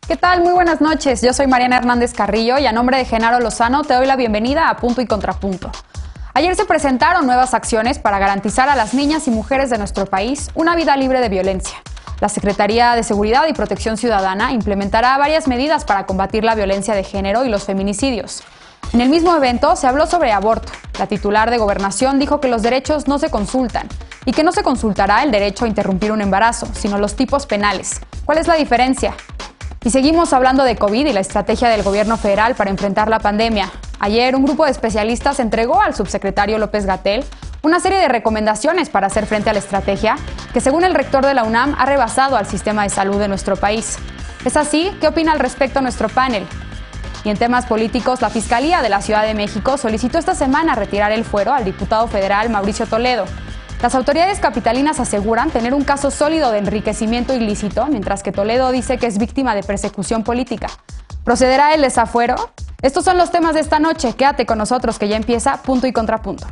¿Qué tal? Muy buenas noches. Yo soy Mariana Hernández Carrillo y a nombre de Genaro Lozano te doy la bienvenida a Punto y Contrapunto. Ayer se presentaron nuevas acciones para garantizar a las niñas y mujeres de nuestro país una vida libre de violencia. La Secretaría de Seguridad y Protección Ciudadana implementará varias medidas para combatir la violencia de género y los feminicidios. En el mismo evento se habló sobre aborto. La titular de Gobernación dijo que los derechos no se consultan y que no se consultará el derecho a interrumpir un embarazo, sino los tipos penales. ¿Cuál es la diferencia? Y seguimos hablando de COVID y la estrategia del gobierno federal para enfrentar la pandemia. Ayer, un grupo de especialistas entregó al subsecretario López-Gatell una serie de recomendaciones para hacer frente a la estrategia que, según el rector de la UNAM, ha rebasado al sistema de salud de nuestro país. ¿Es así? ¿Qué opina al respecto nuestro panel? Y en temas políticos, la Fiscalía de la Ciudad de México solicitó esta semana retirar el fuero al diputado federal Mauricio Toledo. Las autoridades capitalinas aseguran tener un caso sólido de enriquecimiento ilícito, mientras que Toledo dice que es víctima de persecución política. ¿Procederá el desafuero? Estos son los temas de esta noche. Quédate con nosotros que ya empieza Punto y Contrapunto.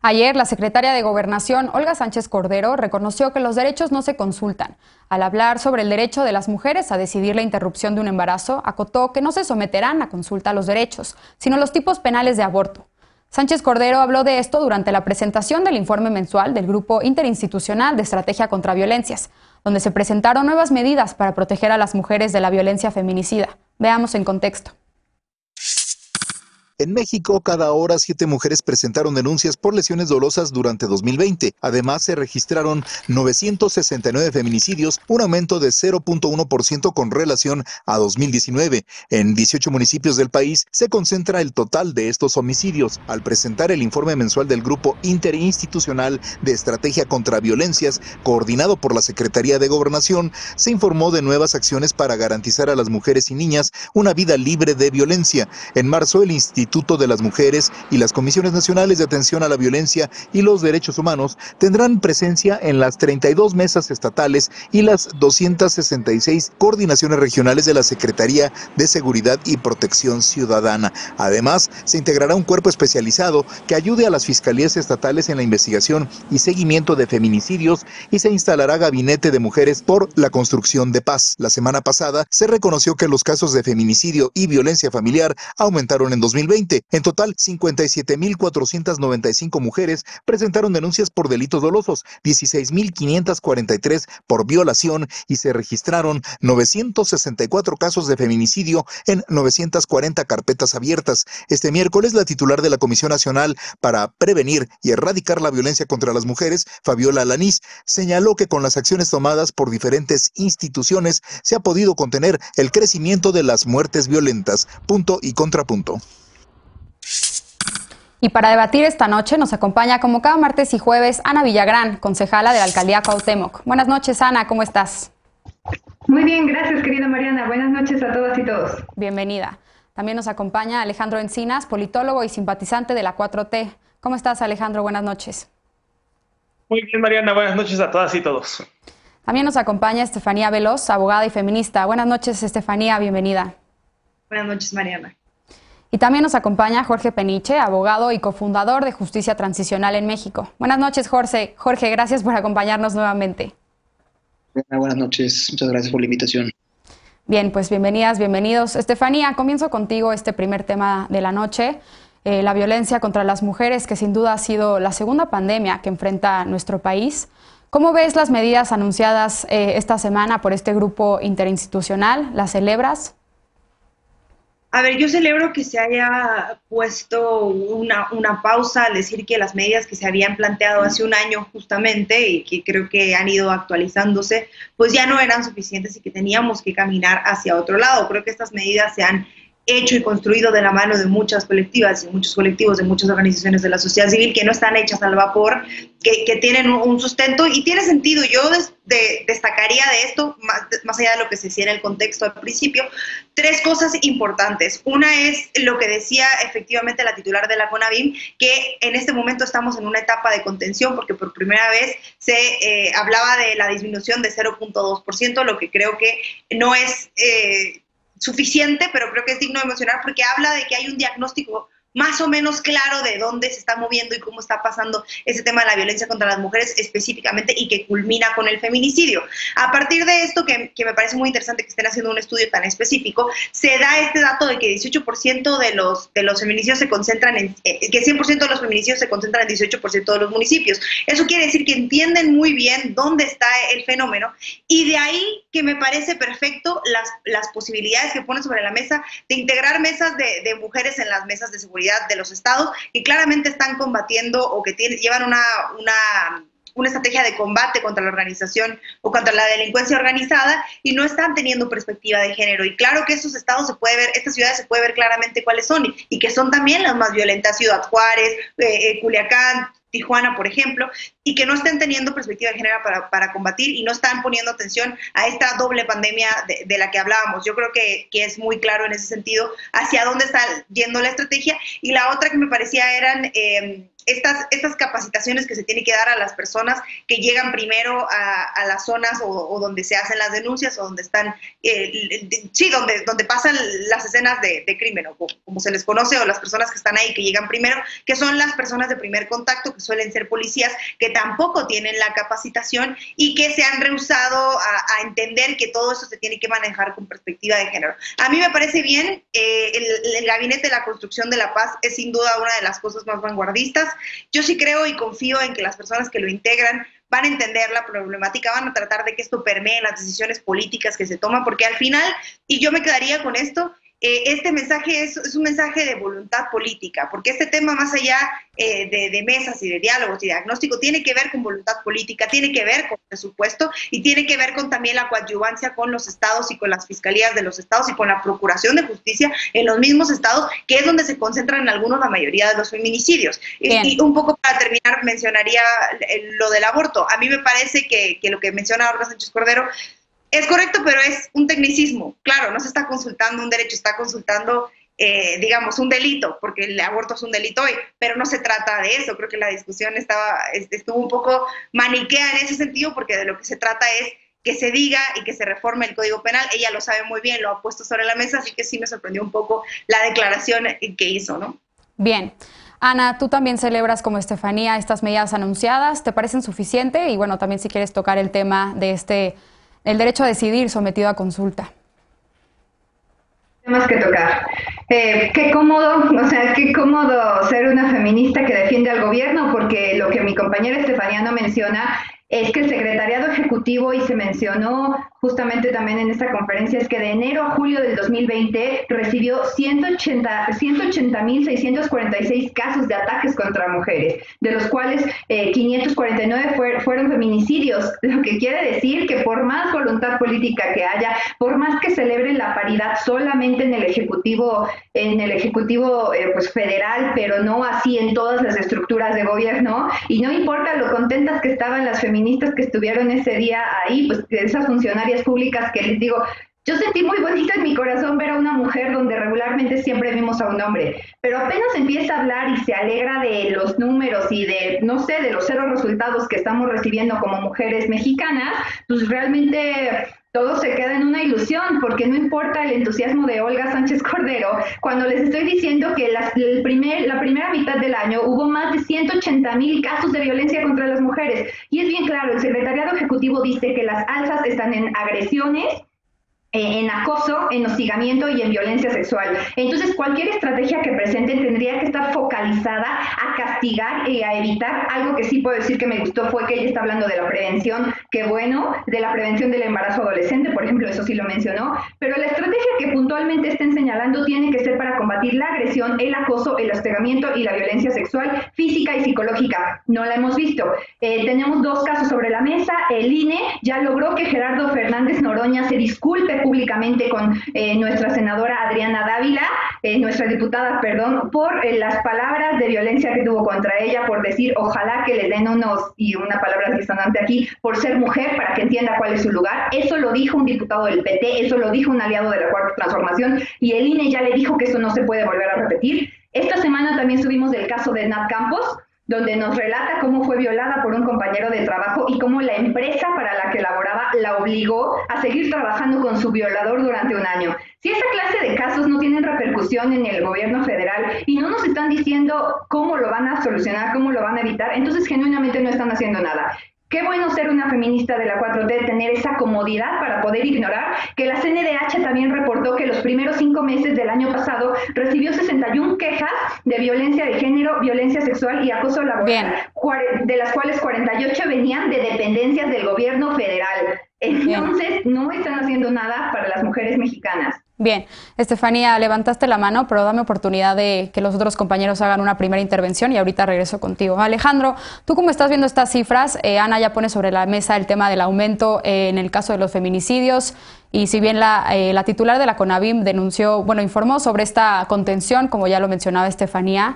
Ayer, la secretaria de Gobernación, Olga Sánchez Cordero, reconoció que los derechos no se consultan. Al hablar sobre el derecho de las mujeres a decidir la interrupción de un embarazo, acotó que no se someterán a consulta los derechos, sino los tipos penales de aborto. Sánchez Cordero habló de esto durante la presentación del informe mensual del Grupo Interinstitucional de Estrategia contra Violencias, donde se presentaron nuevas medidas para proteger a las mujeres de la violencia feminicida. Veamos en contexto. En México, cada hora 7 mujeres presentaron denuncias por lesiones dolosas durante 2020. Además, se registraron 969 feminicidios, un aumento de 0.1% con relación a 2019. En 18 municipios del país se concentra el total de estos homicidios. Al presentar el informe mensual del Grupo Interinstitucional de Estrategia contra Violencias, coordinado por la Secretaría de Gobernación, se informó de nuevas acciones para garantizar a las mujeres y niñas una vida libre de violencia. En marzo, el Instituto de las Mujeres y las Comisiones Nacionales de Atención a la Violencia y los Derechos Humanos tendrán presencia en las 32 mesas estatales y las 266 coordinaciones regionales de la Secretaría de Seguridad y Protección Ciudadana. Además, se integrará un cuerpo especializado que ayude a las fiscalías estatales en la investigación y seguimiento de feminicidios y se instalará gabinete de mujeres por la construcción de paz. La semana pasada se reconoció que los casos de feminicidio y violencia familiar aumentaron en 2020. En total, 57.495 mujeres presentaron denuncias por delitos dolosos, 16.543 por violación y se registraron 964 casos de feminicidio en 940 carpetas abiertas. Este miércoles, la titular de la Comisión Nacional para Prevenir y Erradicar la Violencia contra las Mujeres, Fabiola Alanís, señaló que con las acciones tomadas por diferentes instituciones se ha podido contener el crecimiento de las muertes violentas. Punto y contrapunto. Y para debatir esta noche nos acompaña como cada martes y jueves Ana Villagrán, concejala de la Alcaldía Cuauhtémoc. Buenas noches, Ana, ¿cómo estás? Muy bien, gracias, querida Mariana. Buenas noches a todas y todos. Bienvenida. También nos acompaña Alejandro Encinas, politólogo y simpatizante de la 4T. ¿Cómo estás, Alejandro? Buenas noches. Muy bien, Mariana. Buenas noches a todas y todos. También nos acompaña Estefanía Veloz, abogada y feminista. Buenas noches, Estefanía. Bienvenida. Buenas noches, Mariana. Y también nos acompaña Jorge Peniche, abogado y cofundador de Justicia Transicional en México. Buenas noches, Jorge. Jorge, gracias por acompañarnos nuevamente. Buenas noches, muchas gracias por la invitación. Bien, pues bienvenidas, bienvenidos. Estefanía, comienzo contigo este primer tema de la noche, la violencia contra las mujeres, que sin duda ha sido la segunda pandemia que enfrenta nuestro país. ¿Cómo ves las medidas anunciadas esta semana por este grupo interinstitucional? ¿Las celebras? A ver, yo celebro que se haya puesto una pausa al decir que las medidas que se habían planteado hace un año justamente y que creo que han ido actualizándose, pues ya no eran suficientes y que teníamos que caminar hacia otro lado. Creo que estas medidas se han hecho y construido de la mano de muchas colectivas y muchos colectivos, de muchas organizaciones de la sociedad civil que no están hechas al vapor, que tienen un sustento y tiene sentido. Yo destacaría de esto, más allá de lo que se decía en el contexto al principio, 3 cosas importantes. Una es lo que decía efectivamente la titular de la CONAVIM, que en este momento estamos en una etapa de contención porque por primera vez se hablaba de la disminución de 0.2%, lo que creo que no es suficiente, pero creo que es digno de mencionar porque habla de que hay un diagnóstico más o menos claro de dónde se está moviendo y cómo está pasando ese tema de la violencia contra las mujeres específicamente y que culmina con el feminicidio. A partir de esto, que me parece muy interesante que estén haciendo un estudio tan específico, se da este dato de que 18% de los feminicidios se concentran que 100% de los feminicidios se concentran en 18% de los municipios. Eso quiere decir que entienden muy bien dónde está el fenómeno, y de ahí que me parece perfecto las posibilidades que ponen sobre la mesa de integrar mesas de mujeres en las mesas de seguridad de los estados, que claramente están combatiendo o que llevan una estrategia de combate contra la organización o contra la delincuencia organizada, y no están teniendo perspectiva de género. Y claro que estos estados se puede ver, estas ciudades se puede ver claramente cuáles son, y que son también las más violentas: Ciudad Juárez, Culiacán, Tijuana, por ejemplo, y que no estén teniendo perspectiva de género para combatir, y no están poniendo atención a esta doble pandemia de la que hablábamos. Yo creo que es muy claro en ese sentido hacia dónde está yendo la estrategia. Y la otra que me parecía eran estas capacitaciones que se tiene que dar a las personas que llegan primero a las zonas o donde se hacen las denuncias, o donde están, donde pasan las escenas de crimen, o como se les conoce, o las personas que están ahí, que llegan primero, que son las personas de primer contacto, que suelen ser policías, que tampoco tienen la capacitación y que se han rehusado a entender que todo eso se tiene que manejar con perspectiva de género. A mí me parece bien, el Gabinete de la Construcción de la Paz es sin duda una de las cosas más vanguardistas. Yo sí creo y confío en que las personas que lo integran van a entender la problemática, van a tratar de que esto permee las decisiones políticas que se toman, porque al final, y yo me quedaría con esto, este mensaje es un mensaje de voluntad política, porque este tema, más allá de mesas y de diálogos y diagnóstico, tiene que ver con voluntad política, tiene que ver con presupuesto, y tiene que ver con también la coadyuvancia con los estados y con las fiscalías de los estados y con la procuración de justicia en los mismos estados, que es donde se concentran en algunos la mayoría de los feminicidios. Y un poco para terminar, mencionaría lo del aborto. A mí me parece que lo que menciona Olga Sánchez Cordero es correcto, pero es un tecnicismo. Claro, no se está consultando un derecho, está consultando, digamos, un delito, porque el aborto es un delito hoy, pero no se trata de eso. Creo que la discusión estuvo un poco maniquea en ese sentido, porque de lo que se trata es que se diga y que se reforme el Código Penal. Ella lo sabe muy bien, lo ha puesto sobre la mesa, así que sí me sorprendió un poco la declaración que hizo, ¿no? Bien. Ana, tú también celebras como Estefanía estas medidas anunciadas. ¿Te parecen suficientes? Y bueno, también si quieres tocar el tema de el derecho a decidir sometido a consulta. Temas que tocar. Qué cómodo ser una feminista que defiende al gobierno, porque lo que mi compañera Estefanía no menciona es que el secretariado ejecutivo, y se mencionó justamente también en esta conferencia, es que de enero a julio del 2020 recibió 180.646 casos de ataques contra mujeres, de los cuales 549 fueron feminicidios, lo que quiere decir que por más voluntad política que haya, por más que celebren la paridad solamente en el ejecutivo pues federal, pero no así en todas las estructuras de gobierno, y no importa lo contentas que estaban las feministas que estuvieron ese día ahí, pues esas funcionarias públicas que les digo, yo sentí muy bonito en mi corazón ver a una mujer donde regularmente siempre vimos a un hombre, pero apenas empieza a hablar y se alegra de los números y de, no sé, de los 0 resultados que estamos recibiendo como mujeres mexicanas, pues realmente todo se queda en una ilusión, porque no importa el entusiasmo de Olga Sánchez Cordero, cuando les estoy diciendo que la primera mitad del año hubo más de 180,000 casos de violencia contra las mujeres. Y es bien claro, el secretariado ejecutivo dice que las alzas están en agresiones, en acoso, en hostigamiento y en violencia sexual. Entonces, cualquier estrategia que presenten tendría que estar focalizada a castigar y a evitar. Algo que sí puedo decir que me gustó fue que ella está hablando de la prevención, que bueno, de la prevención del embarazo adolescente, por ejemplo, eso sí lo mencionó, pero la estrategia que puntualmente estén señalando tiene que ser para combatir la agresión, el acoso, el hostigamiento y la violencia sexual, física y psicológica. No la hemos visto. Tenemos 2 casos sobre la mesa. El INE ya logró que Gerardo Fernández Noroña se disculpe públicamente con nuestra senadora Adriana Dávila, nuestra diputada, perdón, por las palabras de violencia que tuvo contra ella, por decir ojalá que le den y una palabra disonante aquí, por ser mujer, para que entienda cuál es su lugar. Eso lo dijo un diputado del PT, eso lo dijo un aliado de la Cuarta Transformación, y el INE ya le dijo que eso no se puede volver a repetir. Esta semana también subimos el caso de Nat Campos, donde nos relata cómo fue violada por un compañero de trabajo y cómo la empresa para la que laboraba la obligó a seguir trabajando con su violador durante un año. Si esa clase de casos no tienen repercusión en el gobierno federal y no nos están diciendo cómo lo van a solucionar, cómo lo van a evitar, entonces genuinamente no están haciendo nada. Qué bueno ser una feminista de la 4T, tener esa comodidad para poder ignorar que la CNDH también reportó que los primeros 5 meses del año pasado recibió 61 quejas de violencia de género, violencia sexual y acoso laboral, de las cuales 48 venían de dependencias del gobierno federal. Entonces, no están haciendo nada para las mujeres mexicanas. Bien, Estefanía, levantaste la mano, pero dame oportunidad de que los otros compañeros hagan una primera intervención y ahorita regreso contigo. Alejandro, ¿tú cómo estás viendo estas cifras? Ana ya pone sobre la mesa el tema del aumento en el caso de los feminicidios y si bien la titular de la CONAVIM informó sobre esta contención, como ya lo mencionaba Estefanía,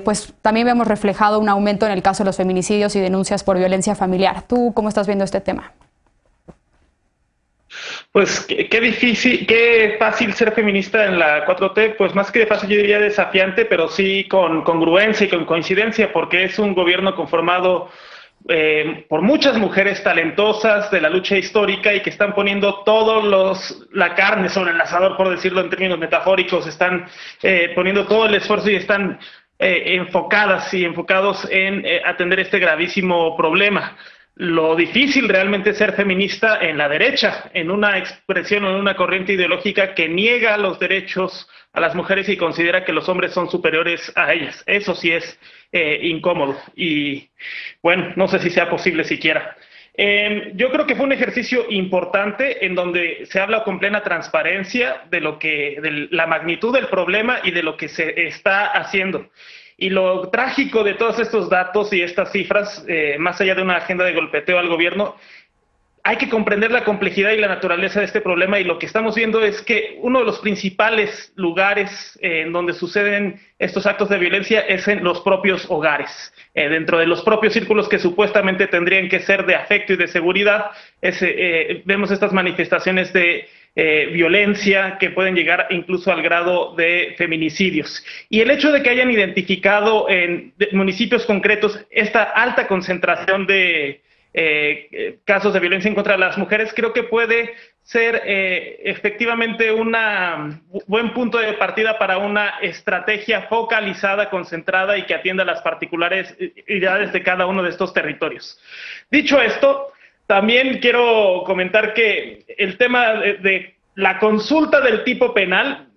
pues también vemos reflejado un aumento en el caso de los feminicidios y denuncias por violencia familiar. ¿Tú cómo estás viendo este tema? Pues qué difícil, qué fácil ser feminista en la 4T, pues más que de fácil yo diría desafiante, pero sí con congruencia y con coincidencia, porque es un gobierno conformado por muchas mujeres talentosas de la lucha histórica y que están poniendo la carne sobre el asador, por decirlo en términos metafóricos, están poniendo todo el esfuerzo y están enfocadas y enfocados en atender este gravísimo problema. Lo difícil realmente es ser feminista en la derecha, en una expresión o en una corriente ideológica que niega los derechos a las mujeres y considera que los hombres son superiores a ellas. Eso sí es incómodo y, bueno, no sé si sea posible siquiera. Yo creo que fue un ejercicio importante en donde se habla con plena transparencia de la magnitud del problema y de lo que se está haciendo. Y lo trágico de todos estos datos y estas cifras, más allá de una agenda de golpeteo al gobierno, hay que comprender la complejidad y la naturaleza de este problema, y lo que estamos viendo es que uno de los principales lugares en donde suceden estos actos de violencia es en los propios hogares. Dentro de los propios círculos que supuestamente tendrían que ser de afecto y de seguridad, vemos estas manifestaciones de violencia que pueden llegar incluso al grado de feminicidios. Y el hecho de que hayan identificado en municipios concretos esta alta concentración de casos de violencia en contra de las mujeres, creo que puede ser efectivamente un buen punto de partida para una estrategia focalizada, concentrada y que atienda las particularidades de cada uno de estos territorios. Dicho esto, también quiero comentar que el tema de la consulta del tipo penal,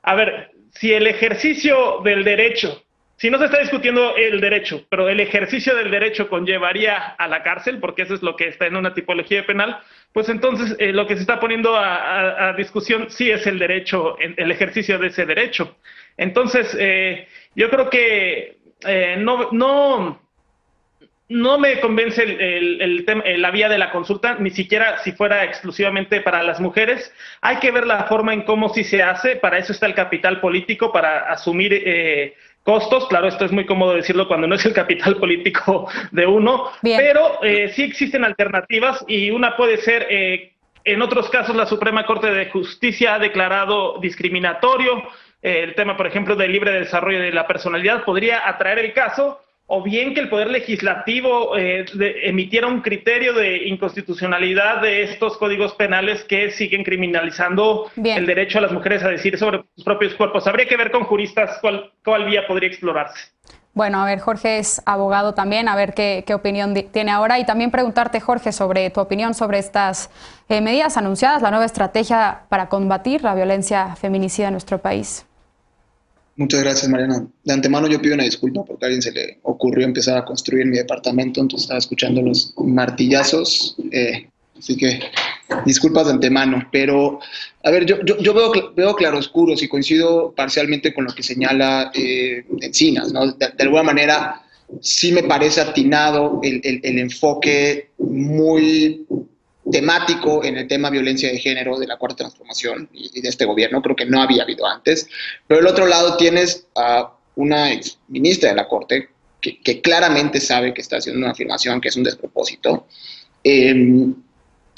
a ver, si el ejercicio del derecho, si no se está discutiendo el derecho, pero el ejercicio del derecho conllevaría a la cárcel, porque eso es lo que está en una tipología penal, pues entonces lo que se está poniendo a discusión sí es el derecho, el ejercicio de ese derecho. Entonces, yo creo que no me convence la vía de la consulta, ni siquiera si fuera exclusivamente para las mujeres. Hay que ver la forma en cómo sí se hace, para eso está el capital político, para asumir costos. Claro, esto es muy cómodo decirlo cuando no es el capital político de uno. Bien. Pero sí existen alternativas y una puede ser, en otros casos la Suprema Corte de Justicia ha declarado discriminatorio el tema, por ejemplo, del libre desarrollo de la personalidad, podría atraer el caso, o bien que el Poder Legislativo emitiera un criterio de inconstitucionalidad de estos códigos penales que siguen criminalizando el derecho a las mujeres a decidir sobre sus propios cuerpos. Habría que ver con juristas cuál vía podría explorarse. Bueno, a ver, Jorge es abogado también, a ver qué opinión tiene ahora, y también preguntarte, Jorge, sobre tu opinión sobre estas medidas anunciadas, la nueva estrategia para combatir la violencia feminicida en nuestro país. Muchas gracias, Mariana. De antemano yo pido una disculpa porque a alguien se le ocurrió empezar a construir mi departamento, entonces estaba escuchando los martillazos, así que disculpas de antemano. Pero, a ver, yo veo claroscuros y coincido parcialmente con lo que señala Encinas, ¿no? De alguna manera sí me parece atinado el enfoque muy temático en el tema violencia de género de la Cuarta Transformación y de este gobierno. Creo que no había habido antes. Pero del otro lado tienes a una ex ministra de la Corte que claramente sabe que está haciendo una afirmación que es un despropósito, en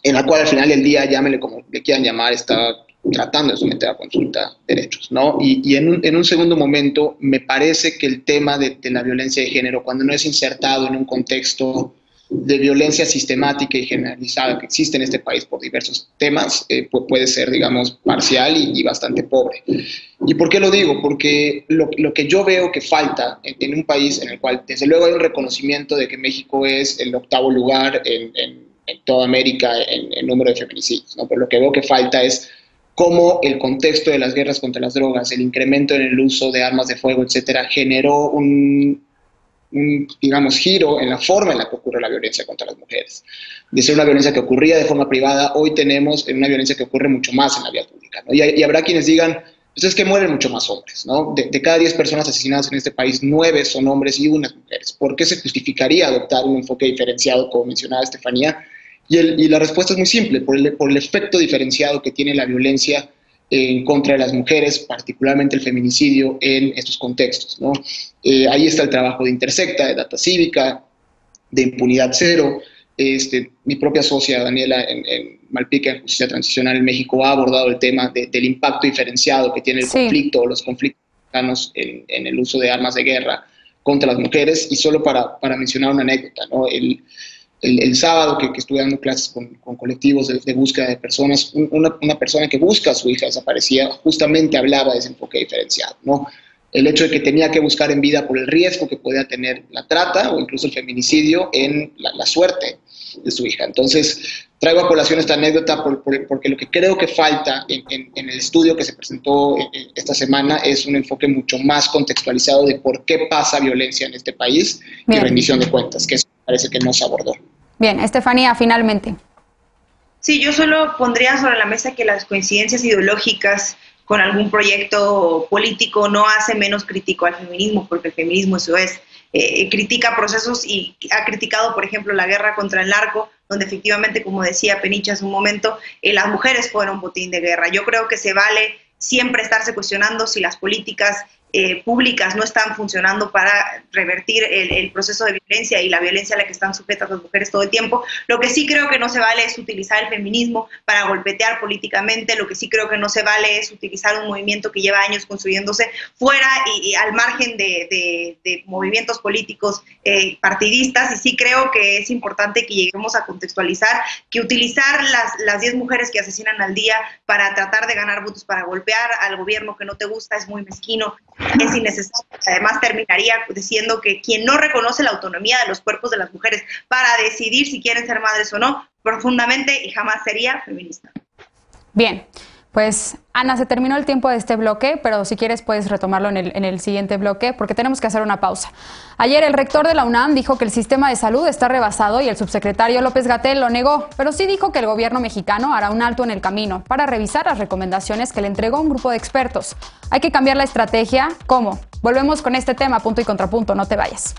la cual al final del día, llámele como le quieran llamar, está tratando de someter a consulta derechos, ¿no? Y en un segundo momento, me parece que el tema de la violencia de género, cuando no es insertado en un contexto de violencia sistemática y generalizada que existe en este país por diversos temas, puede ser, digamos, parcial y bastante pobre. ¿Y por qué lo digo? Porque lo que yo veo que falta en un país en el cual, desde luego, hay un reconocimiento de que México es el 8º lugar en toda América en número de feminicidios, ¿no? Pero lo que veo que falta es cómo el contexto de las guerras contra las drogas, el incremento en el uso de armas de fuego, etcétera, generó un digamos, giro en la forma en la que ocurre la violencia contra las mujeres. De ser una violencia que ocurría de forma privada, hoy tenemos una violencia que ocurre mucho más en la vía pública, ¿no? Y habrá quienes digan, pues es que mueren mucho más hombres, ¿no? De cada 10 personas asesinadas en este país, 9 son hombres y 1 mujeres. ¿Por qué se justificaría adoptar un enfoque diferenciado, como mencionaba Estefanía? Y la respuesta es muy simple, por el efecto diferenciado que tiene la violencia en contra de las mujeres, particularmente el feminicidio en estos contextos, ¿no? Ahí está el trabajo de Intersecta, de Data Cívica, de Impunidad Cero. Mi propia socia, Daniela, en Malpica, en Justicia Transicional en México, ha abordado el tema del impacto diferenciado que tiene el conflicto, los conflictos mexicanos en el uso de armas de guerra contra las mujeres. Y solo para mencionar una anécdota, ¿no? El sábado que estuve dando clases con colectivos de búsqueda de personas, una persona que busca a su hija desaparecida justamente hablaba de ese enfoque diferenciado, ¿no? El hecho de que tenía que buscar en vida por el riesgo que podía tener la trata o incluso el feminicidio en la suerte de su hija. Entonces, traigo a colación esta anécdota porque lo que creo que falta en el estudio que se presentó esta semana es un enfoque mucho más contextualizado de por qué pasa violencia en este país. Bien. Y rendición de cuentas, que eso parece que no se abordó. Bien, Estefanía, finalmente. Sí, yo solo pondría sobre la mesa que las coincidencias ideológicas con algún proyecto político no hace menos crítico al feminismo, porque el feminismo eso es, critica procesos y ha criticado, por ejemplo, la guerra contra el narco, donde efectivamente, como decía Peniche hace un momento, las mujeres fueron botín de guerra. Yo creo que se vale siempre estarse cuestionando si las políticas públicas no están funcionando para revertir el proceso de violencia y la violencia a la que están sujetas las mujeres todo el tiempo. Lo que sí creo que no se vale es utilizar el feminismo para golpetear políticamente. Lo que sí creo que no se vale es utilizar un movimiento que lleva años construyéndose fuera y al margen de movimientos políticos partidistas. Y sí creo que es importante que lleguemos a contextualizar que utilizar las 10 mujeres que asesinan al día para tratar de ganar votos, para golpear al gobierno que no te gusta, es muy mezquino, es innecesario. Además, terminaría diciendo que quien no reconoce la autonomía de los cuerpos de las mujeres para decidir si quieren ser madres o no, profundamente y jamás sería feminista. Bien, pues Ana, se terminó el tiempo de este bloque, pero si quieres puedes retomarlo en el siguiente bloque porque tenemos que hacer una pausa. Ayer el rector de la UNAM dijo que el sistema de salud está rebasado y el subsecretario López-Gatell lo negó, pero sí dijo que el gobierno mexicano hará un alto en el camino para revisar las recomendaciones que le entregó un grupo de expertos. Hay que cambiar la estrategia. ¿Cómo? Volvemos con este tema, punto y contrapunto, no te vayas.